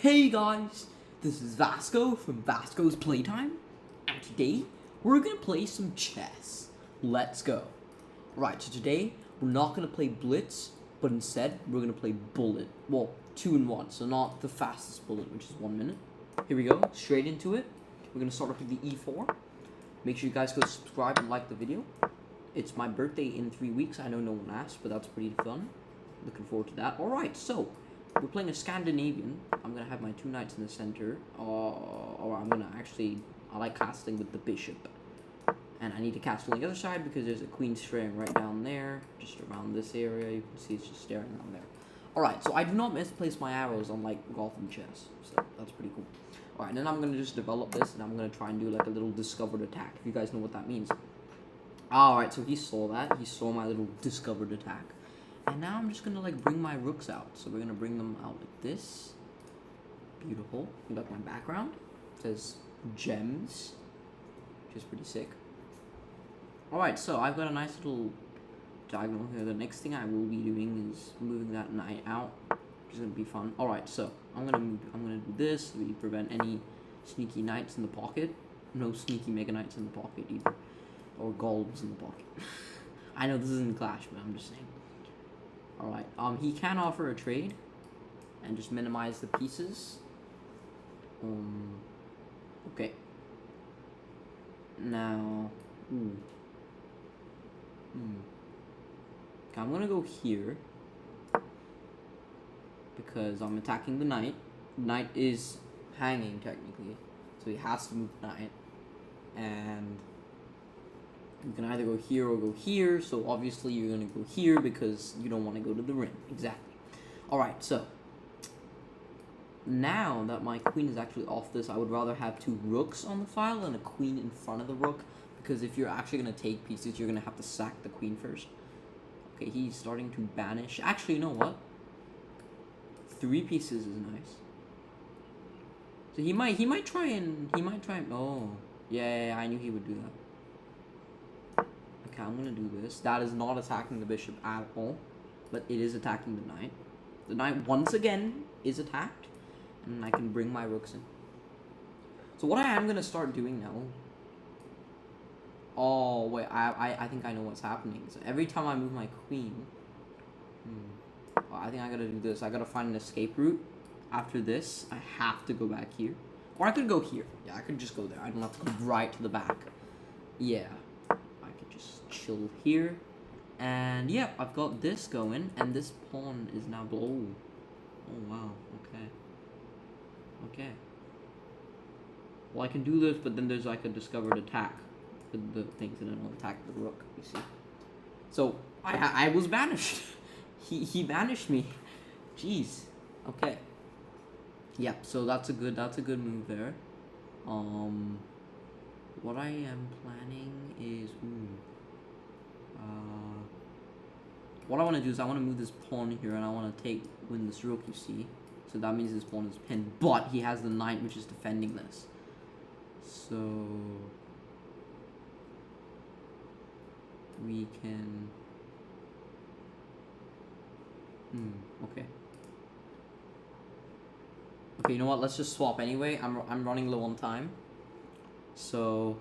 Hey guys, this is Vasco from Vasco's Playtime, and today we're gonna play some chess. Let's go. Right, so today we're not gonna play Blitz, but instead we're gonna play Bullet. Well, 2 in 1, so not the fastest bullet, which is 1 minute. Here we go, straight into it. We're gonna start off with the E4. Make sure you guys go subscribe and like the video. It's my birthday in 3 weeks. I know no one asked, but that's pretty fun. Looking forward to that. Alright, so we're playing a Scandinavian. I'm gonna have my 2 knights in the center. Or I'm gonna actually, I like castling with the bishop. And I need to castle on the other side because there's a queen staring right down there. Just around this area. You can see it's just staring down there. Alright, so I do not misplace my arrows unlike golf and chess. So that's pretty cool. Alright, then I'm gonna just develop this and I'm gonna try and do like a little discovered attack. If you guys know what that means. Alright, so he saw that. He saw my little discovered attack. And now I'm just gonna like bring my rooks out. So we're gonna bring them out like this. Beautiful. You like my background? It says gems, which is pretty sick. Alright, so I've got a nice little diagonal here. The next thing I will be doing is moving that knight out, which is gonna be fun. Alright, so I'm gonna do this so we prevent any sneaky knights in the pocket. No sneaky mega knights in the pocket either. Or golds in the pocket. I know this isn't Clash, but I'm just saying. Alright, he can offer a trade and just minimize the pieces. Okay. Now, okay, I'm gonna go here because I'm attacking the knight. Knight is hanging technically, so he has to move the knight. And you can either go here or go here, so obviously you're going to go here because you don't want to go to the rim. Exactly. Alright, so now that my queen is actually off this, I would rather have 2 rooks on the file and a queen in front of the rook, because if you're actually going to take pieces, you're going to have to sack the queen first. Okay, he's starting to banish. Actually, you know what? 3 pieces is nice. So he might try and, oh, yeah, I knew he would do that. Okay, I'm gonna do this. That is not attacking the bishop at all, but it is attacking the knight. The knight once again is attacked, and I can bring my rooks in. So what I am gonna start doing now. Oh wait, I think I know what's happening. So every time I move my queen, I think I gotta do this. I gotta find an escape route. After this, I have to go back here, or I could go here. Yeah, I could just go there. I don't have to go right to the back. Yeah. Chill here, and yeah, I've got this going, and this pawn is now oh wow, okay. Well, I can do this, but then there's like a discovered attack with the things, and then I'll attack the rook. You see, so I was banished. he banished me. Jeez. Okay. Yep. So that's a good move there. What I am planning is what I want to do is I want to move this pawn here, and I want to win this rook, you see. So that means this pawn is pinned, but he has the knight which is defending this. So we can okay, you know what, let's just swap anyway. I'm running low on time. So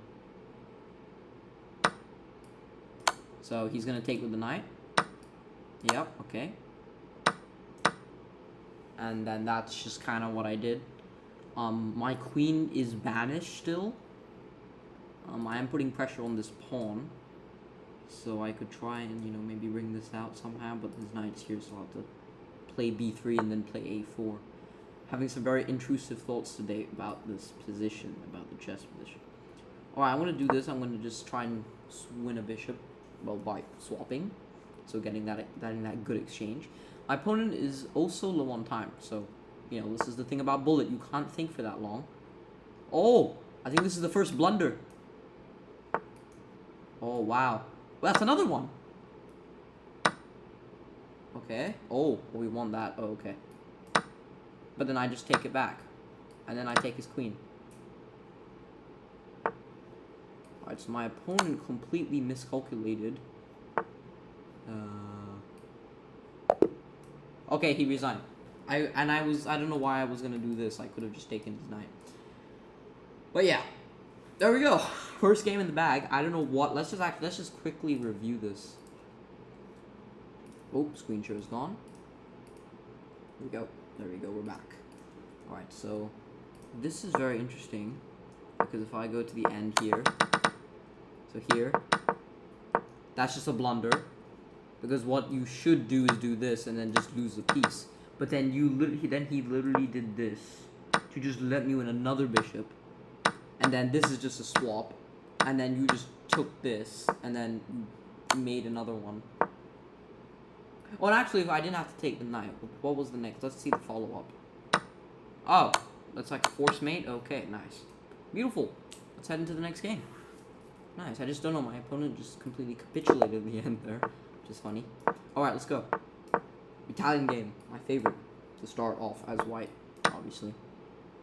he's gonna take with the knight. Yep, okay. And then that's just kind of what I did. My queen is banished still. I am putting pressure on this pawn. So I could try and, you know, maybe bring this out somehow, but his knight's here, so I'll have to play b3 and then play a4. Having some very intrusive thoughts today about this position, about the chess position. Alright, I'm gonna do this. I'm gonna just try and win a bishop. Well, by swapping, so getting that good exchange. My opponent is also low on time, so you know, this is the thing about Bullet. You can't think for that long. Oh, I think this is the first blunder. Oh wow, well, that's another one. Okay. Oh, well, we won that. Oh, okay. But then I just take it back, and then I take his queen. Alright, so my opponent completely miscalculated. Okay, he resigned. I don't know why I was gonna do this. I could have just taken his knight. But yeah, there we go. First game in the bag. I don't know what. Let's just quickly review this. Oh, screen share is gone. There we go. There we go. We're back. All right. So this is very interesting because if I go to the end here, so here, that's just a blunder. Because what you should do is do this and then just lose the piece. But then he literally did this to just let me win another bishop. And then this is just a swap. And then you just took this and then made another one. Well, actually, if I didn't have to take the knight, what was the next? Let's see the follow-up. Oh, that's like a force mate? Okay, nice. Beautiful. Let's head into the next game. Nice. I just don't know. My opponent just completely capitulated at the end there. Which is funny. Alright, let's go. Italian game. My favorite. To start off as white, obviously.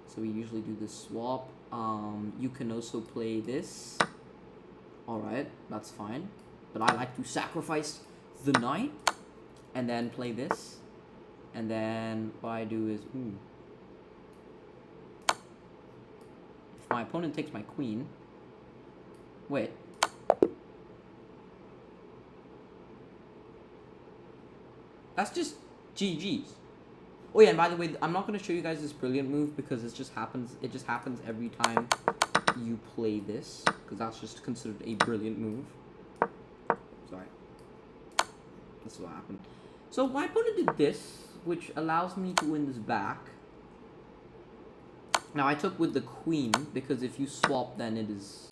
So we usually do this swap. You can also play this. Alright, that's fine. But I like to sacrifice the knight. And then play this. And then what I do is... If my opponent takes my queen... Wait. That's just GG's. Oh yeah, and by the way, I'm not going to show you guys this brilliant move because it just happens every time you play this. Because that's just considered a brilliant move. Sorry. This is what happened. So my opponent did this, which allows me to win this back. Now I took with the queen, because if you swap then it is...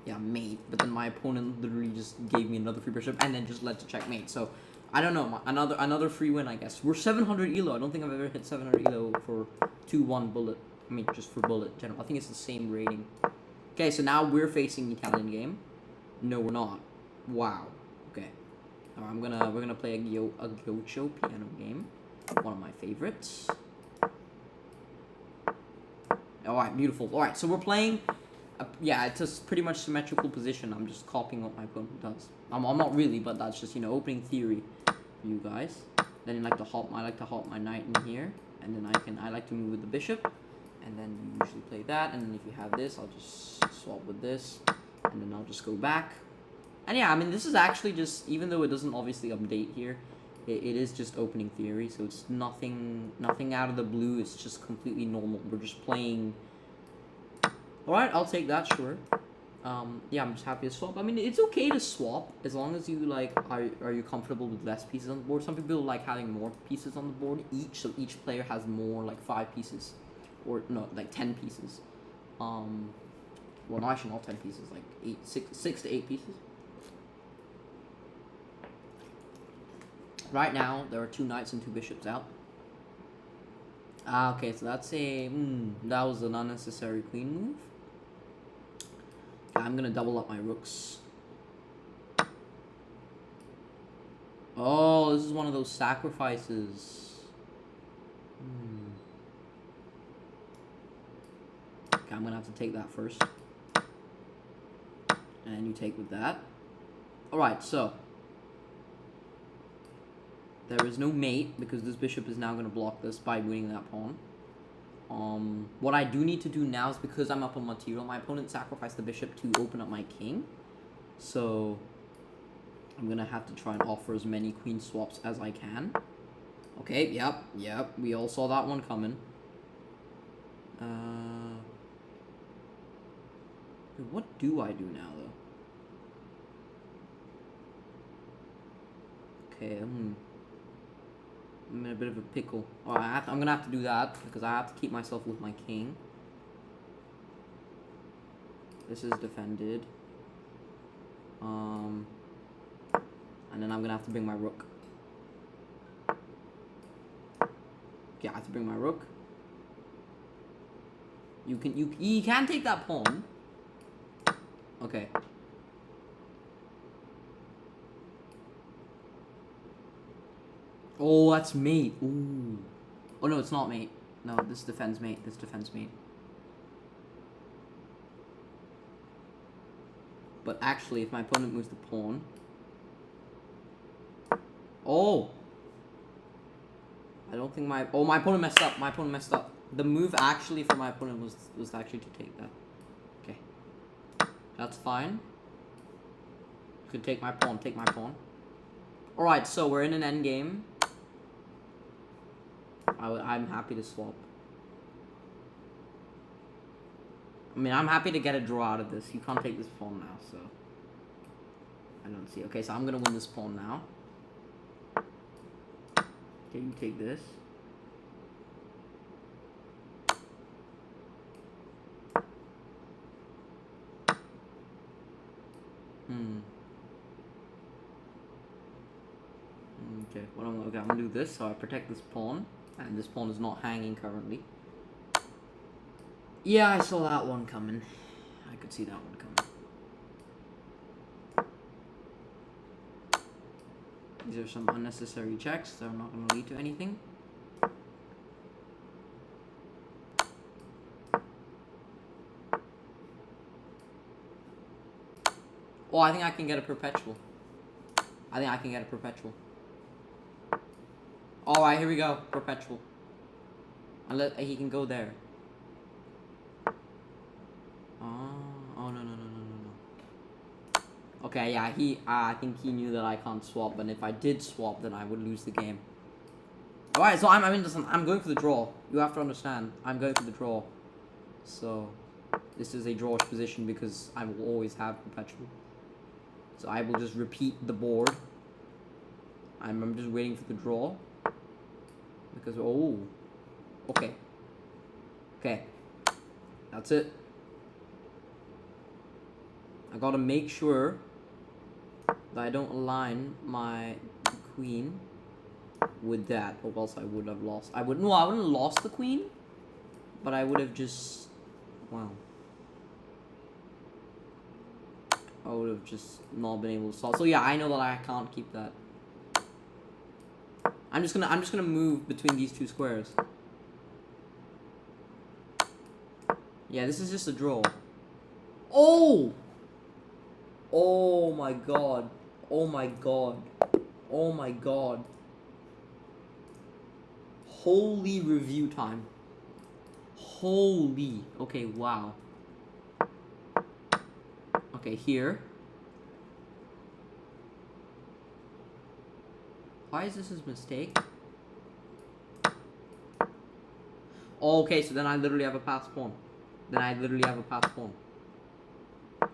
Yeah, mate. But then my opponent literally just gave me another free bishop and then just led to checkmate. So... I don't know, another free win, I guess. We're 700 elo. I don't think I've ever hit 700 elo for 2-1 bullet. I mean, just for bullet general. I think it's the same rating. Okay, so now we're facing the Italian game. No, we're not. Wow. Okay. All right, we're gonna play a Giocho piano game. One of my favorites. All right, beautiful. All right, so we're playing. Yeah, it's a pretty much symmetrical position. I'm just copying what my opponent does. I'm not really, but that's just, you know, opening theory for you guys. Then I like to hop my knight in here, and then I like to move with the bishop, and then you usually play that. And then if you have this, I'll just swap with this, and then I'll just go back. And yeah, I mean, this is actually just, even though it doesn't obviously update here, it is just opening theory. So it's nothing out of the blue. It's just completely normal. We're just playing. Alright, I'll take that, sure. Yeah, I'm just happy to swap. I mean, it's okay to swap as long as you, like, are you comfortable with less pieces on the board. Some people like having more pieces on the board each, so each player has more, like, 5 pieces. Or, no, like, 10 pieces. Well, no, actually not 10 pieces, like, 6 to 8 pieces. Right now, there are 2 knights and 2 bishops out. Ah, okay, so that's a... that was an unnecessary queen move. Okay, I'm gonna double up my rooks. Oh, this is one of those sacrifices. Okay, I'm gonna have to take that first. And you take with that. Alright, so... There is no mate, because this bishop is now going to block this by winning that pawn. What I do need to do now is, because I'm up on material, my opponent sacrificed the bishop to open up my king. So, I'm going to have to try and offer as many queen swaps as I can. Okay, yep, we all saw that one coming. What do I do now, though? Okay, I'm in a bit of a pickle. Oh, I'm gonna have to do that because I have to keep myself with my king. This is defended. And then I'm gonna have to bring my rook. Okay, I have to bring my rook. You can take that pawn. Okay. Oh, that's mate. Ooh. Oh, no, it's not mate. No, this defends mate. This defends mate. But actually, if my opponent moves the pawn... Oh! I don't think my... Oh, my opponent messed up. My opponent messed up. The move actually for my opponent was actually to take that. Okay. That's fine. You can take my pawn. Take my pawn. Alright, so we're in an endgame. I'm happy to swap. I mean, I'm happy to get a draw out of this. You can't take this pawn now, so... I don't see. Okay, so I'm gonna win this pawn now. Okay, you take this. Okay, I'm gonna do this, so I protect this pawn, and this pawn is not hanging currently. Yeah, I saw that one coming. I could see that one coming. These are some unnecessary checks. They're not going to lead to anything. Oh, I think I can get a perpetual. Alright, here we go. Perpetual. Unless he can go there. Oh, no. Okay, yeah, I think he knew that I can't swap, but if I did swap, then I would lose the game. Alright, so listen, I'm going for the draw. You have to understand, I'm going for the draw. So, this is a drawish position because I will always have perpetual. So I will just repeat the board. I'm just waiting for the draw. Because, oh. Okay. Okay. That's it. I gotta make sure that I don't align my queen with that, or else I would have lost. I wouldn't have lost the queen, but I would have just, wow. I would have just not been able to solve. So yeah, I know that I can't keep that. I'm just gonna move between these two squares. Yeah, this is just a draw. Oh! Oh my god. Oh my god. Oh my god. Holy review time. Holy. Okay, wow. Okay, here. Why is this his mistake? Okay, so then I literally have a pass pawn.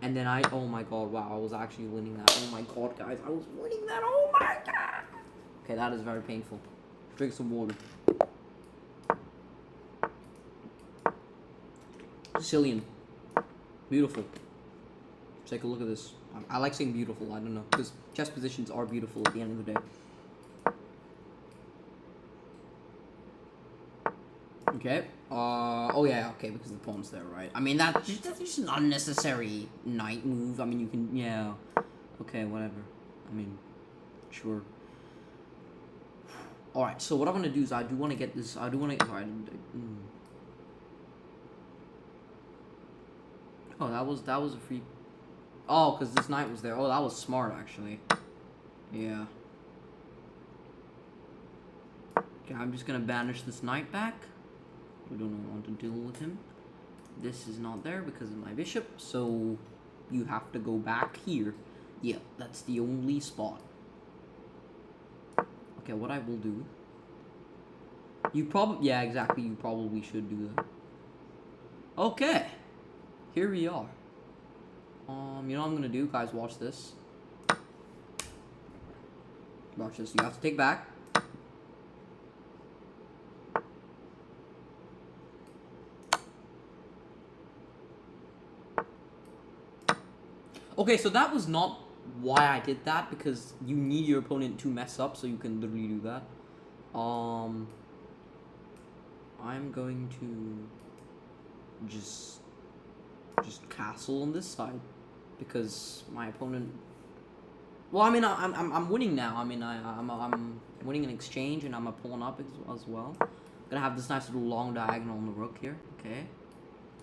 And then oh my god, wow, I was actually winning that. Oh my god, guys, I was winning that. Oh my god. Okay, that is very painful. Drink some water. Sicilian. Beautiful. Take a look at this. I like saying beautiful, I don't know. Because chess positions are beautiful at the end of the day. Okay. Oh yeah, okay, because the pawn's there, right? I mean, that's just an unnecessary knight move. I mean, you can, yeah. Okay, whatever. I mean, sure. Alright, so what I'm gonna do is I do want to get this, sorry. Oh, that was a free... Oh, because this knight was there. Oh, that was smart, actually. Yeah. Okay, I'm just gonna banish this knight back. We don't want to deal with him. This is not there because of my bishop, so you have to go back here. Yeah, that's the only spot. Okay, what I will do... You probably... Yeah, exactly, you probably should do that. Okay. Here we are. You know what I'm gonna do? Guys, watch this. Watch this. You have to take back. Okay, so that was not why I did that, because you need your opponent to mess up so you can literally do that. I'm going to just castle on this side because my opponent. Well, I mean, I'm winning now. I mean, I'm winning an exchange and I'm a pawn up as well. I'm gonna have this nice little long diagonal on the rook here. Okay,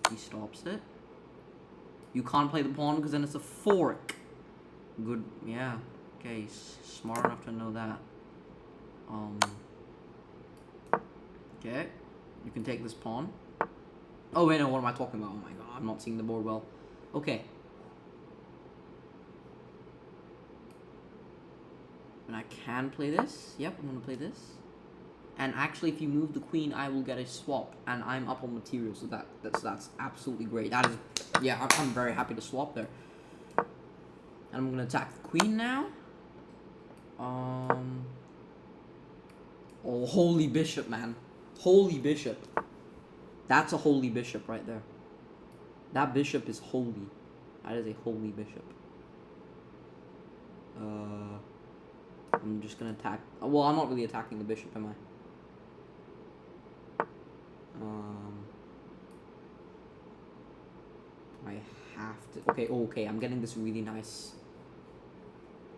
he stops it. You can't play the pawn because then it's a fork. Good, yeah. Okay, he's smart enough to know that. Okay, you can take this pawn. Oh wait, no, what am I talking about? Oh my god, I'm not seeing the board well. Okay. And I can play this. Yep, I'm gonna play this. And actually, if you move the queen, I will get a swap, and I'm up on material, so that's absolutely great. That is, yeah, I'm very happy to swap there. And I'm gonna attack the queen now. Oh, holy bishop, man. Holy bishop. That's a holy bishop right there. That bishop is holy. That is a holy bishop. I'm just gonna attack. Well, I'm not really attacking the bishop, am I? I have to. Okay, okay. I'm getting this really nice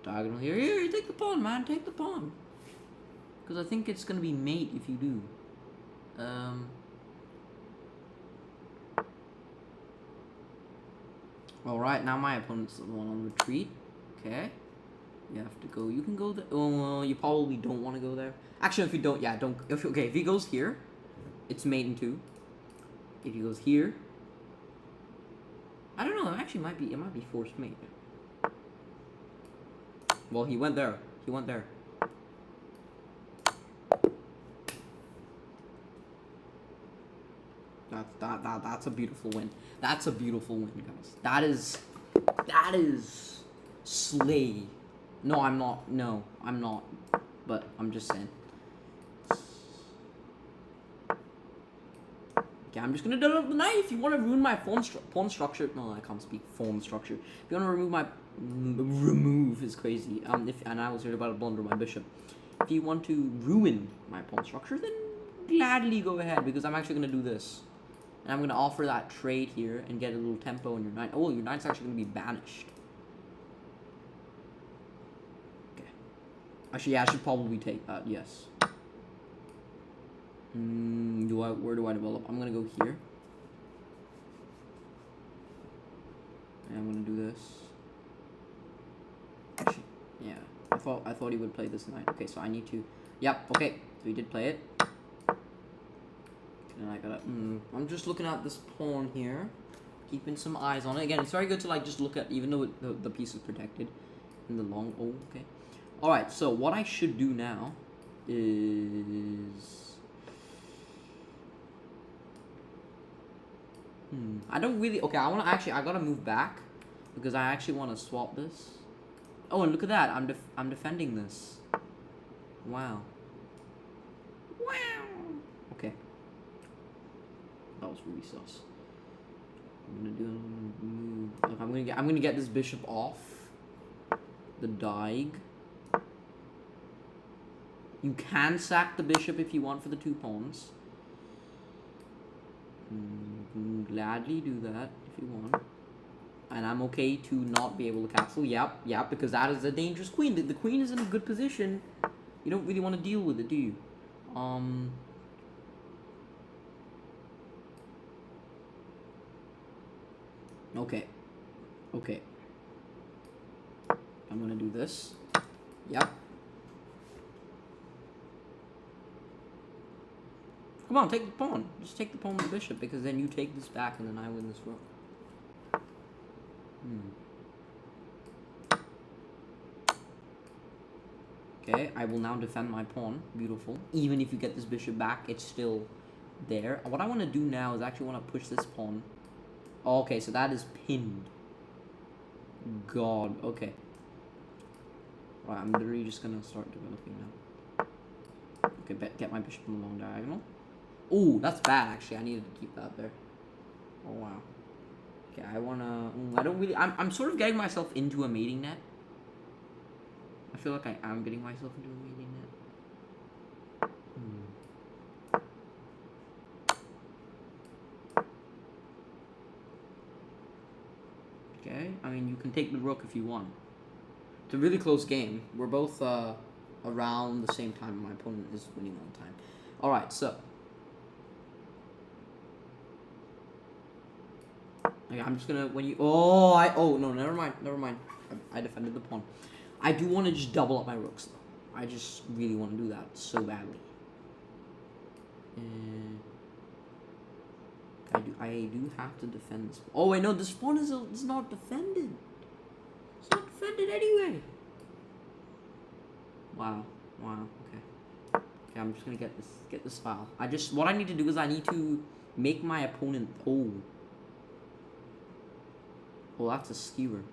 diagonal here. Here, take the pawn, man. Take the pawn. Because I think it's gonna be mate if you do. Alright, now my opponent's the one on retreat. Okay. You have to go. You can go there. Oh, you probably don't want to go there. Actually, if you don't, yeah, don't. Okay, if he goes here, it's mate in 2. If he goes here, I don't know. It actually might be. It might be forced mate. Well, he went there. He went there. That's a beautiful win. That's a beautiful win, guys. That is slay. No, I'm not. No, I'm not. But I'm just saying. Okay, I'm just gonna develop the knife. If you want to ruin my pawn structure, no, I can't speak pawn structure. If you want to remove my remove is crazy. And I was here about to blunder my bishop. If you want to ruin my pawn structure, then gladly go ahead, because I'm actually gonna do this. And I'm gonna offer that trade here and get a little tempo on your knight. Oh, your knight's actually gonna be banished. Okay. Actually, yeah, I should probably take that. Yes. Where do I develop? I'm gonna go here. And I'm gonna do this. Actually, yeah. I thought he would play this knight. Okay, so I need to. Yep. Okay. So he did play it. And I gotta. I'm just looking at this pawn here, keeping some eyes on it. Again, it's very good to like just look at, even though the piece is protected in the long. Oh, okay. All right. So what I should do now is. I don't really. Okay, I gotta move back because I actually want to swap this. Oh, and look at that. I'm defending this. Wow. Wow. Okay. That was really sus. I'm gonna move. Look, I'm gonna get this bishop off the Daig. You can sack the bishop if you want for the 2 pawns. Gladly do that if you want. And I'm okay to not be able to castle. Yep, because that is a dangerous queen. The queen is in a good position. You don't really want to deal with it, do you? Okay. I'm gonna do this. Yep. Come on, take the pawn. Just take the pawn with the bishop, because then you take this back and then I win this rook. Okay, I will now defend my pawn. Beautiful. Even if you get this bishop back, it's still there. What I want to do now is actually want to push this pawn. Oh, okay, so that is pinned. God, okay. Right, I'm literally just going to start developing now. Okay, get my bishop in the long diagonal. Ooh, that's bad, actually. I needed to keep that there. Oh, wow. Okay, I want to... I don't really... I'm sort of getting myself into a mating net. I feel like I am getting myself into a mating net. Okay, I mean, you can take the rook if you want. It's a really close game. We're both around the same time. My opponent is winning on time. Alright, so... Okay, I'm just gonna... When you... Oh, no, never mind. I defended the pawn. I do want to just double up my rooks, though. I just really want to do that so badly. I do have to defend this. Oh wait, no, this pawn is not defended. It's not defended anyway. Wow. Okay. Okay, I'm just gonna get this file. What I need to do is I need to make my opponent. Oh, that's a skewer.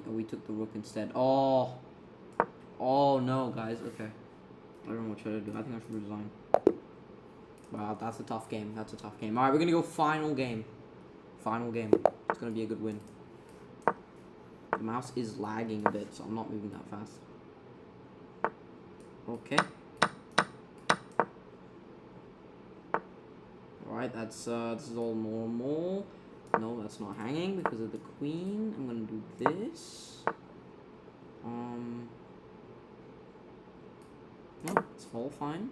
We took the rook instead. Oh no, guys. Okay, I don't know what should I do. I think I should resign. Wow, that's a tough game. All right, we're gonna go final game. It's gonna be a good win. The mouse is lagging a bit, so I'm not moving that fast. Okay. Alright, this is all normal. No, that's not hanging because of the queen. I'm gonna do this. No, it's all fine.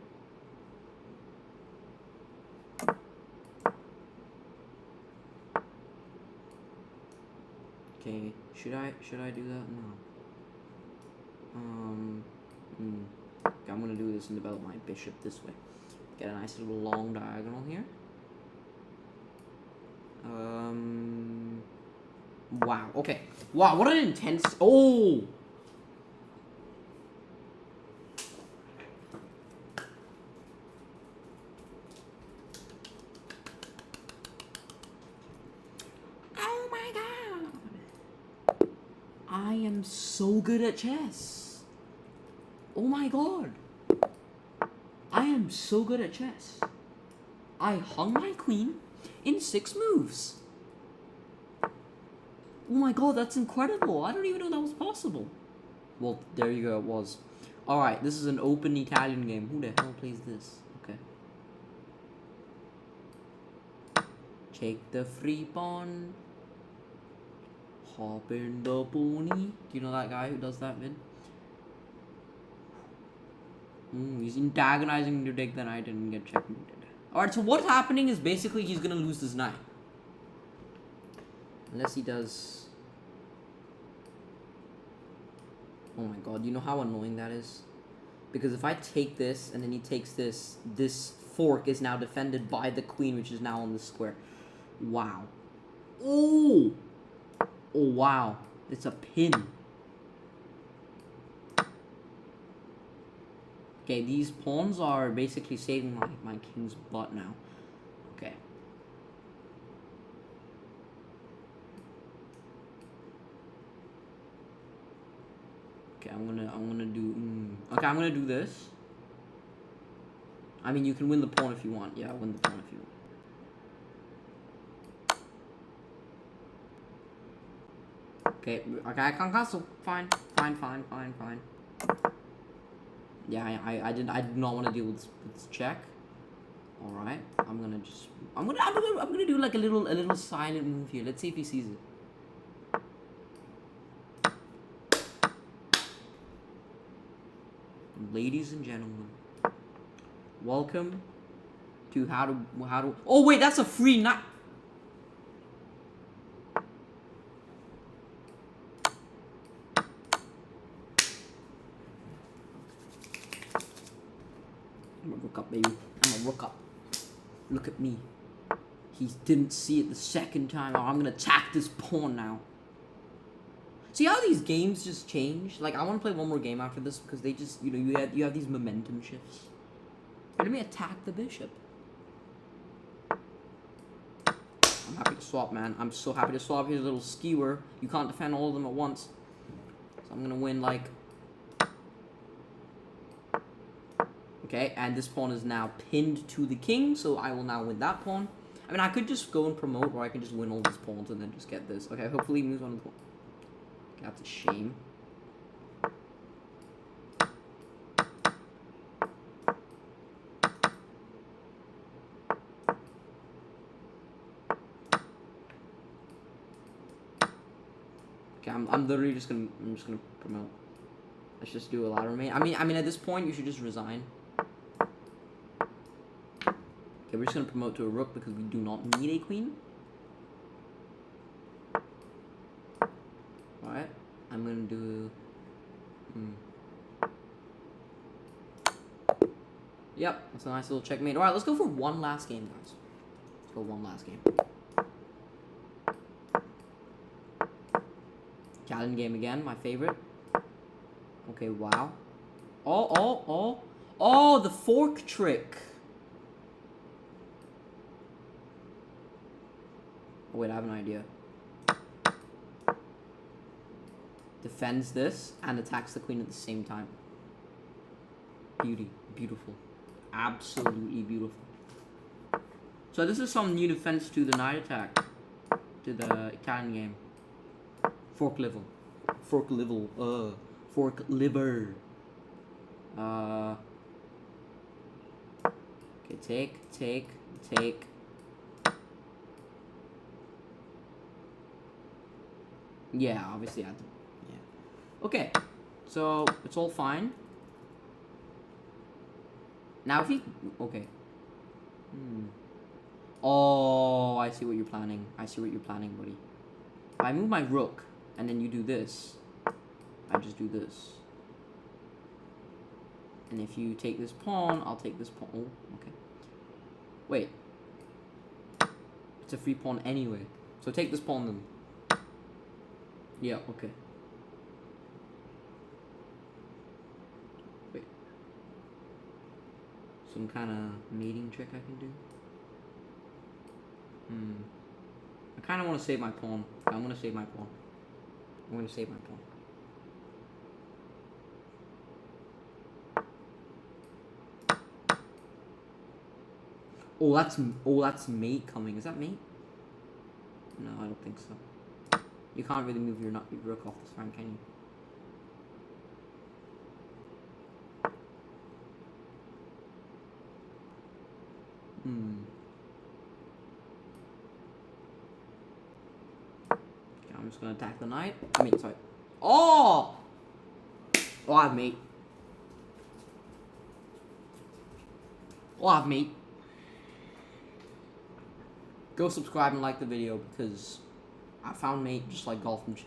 Okay, should I do that? No. Okay, I'm gonna do this and develop my bishop this way. Get a nice little long diagonal here. Wow. Okay. Wow. What an intense. Oh. Oh my god. I am so good at chess. Oh my god. I am so good at chess. I hung my queen in 6 moves. Oh my god, that's incredible. I don't even know that was possible. Well, there you go, it was. Alright, this is an open Italian game. Who the hell plays this? Okay. Take the free pawn. Hop in the pony. Do you know that guy who does that vid? He's antagonizing to take the knight and get checkmated. Alright, so what's happening is basically he's gonna lose this knight. Unless he does... Oh my god, you know how annoying that is? Because if I take this and then he takes this, this fork is now defended by the queen, which is now on the square. Wow. Oh! Oh wow. It's a pin. Okay, these pawns are basically saving my king's butt now. Okay. Okay, I'm gonna do. Okay, I'm gonna do this. I mean, you can win the pawn if you want. Yeah, win the pawn if you want. Okay, I can't castle. Fine. Yeah, I do not want to deal with this check. All right, I'm gonna do like a little silent move here. Let's see if he sees it. Ladies and gentlemen, welcome to how to. Oh wait, that's a free knight. I'm a rook up, baby. I'm a rook up. Look at me. He didn't see it the second time. Oh, I'm gonna attack this pawn now. See how these games just change? Like, I want to play one more game after this because they just, you have these momentum shifts. Let me attack the bishop. I'm happy to swap, man. I'm so happy to swap. Here's a little skewer. You can't defend all of them at once. So I'm gonna win, like... Okay, and this pawn is now pinned to the king, so I will now win that pawn. I mean, I could just go and promote, or I can just win all these pawns and then just get this. Okay, hopefully he moves on to the pawn. Okay, that's a shame. Okay, I'm literally just gonna promote. Let's just do a ladder mate. I mean at this point you should just resign. Okay, we're just gonna promote to a rook because we do not need a queen. Alright, I'm gonna do... Yep, that's a nice little checkmate. Alright, let's go for one last game, guys. Let's go one last game. Challenge game again, my favorite. Okay, wow. Oh, the fork trick. Oh, wait, I have an idea. Defends this and attacks the queen at the same time. Beauty. Beautiful. Absolutely beautiful. So this is some new defense to the knight attack. To the Italian game. Fork liver. Fork liver. Fork liver. Okay, take. Yeah, obviously I have to, yeah. Okay, so it's all fine. Now if he, okay. Oh, I see what you're planning. I see what you're planning, buddy. If I move my rook, and then you do this, I just do this. And if you take this pawn, I'll take this pawn. Oh, okay. Wait. It's a free pawn anyway. So take this pawn then. Yeah, okay. Wait. Some kind of mating trick I can do? I kind of want to save my pawn. I'm going to save my pawn. I'm going to save my pawn. Oh, that's mate coming. Is that mate? No, I don't think so. You can't really move your rook off this rank, can you? Okay, I'm just gonna attack the knight. I mean, sorry. Oh! Oh, I have mate. Oh, I have mate. Go subscribe and like the video because I found mate just like golf and chess.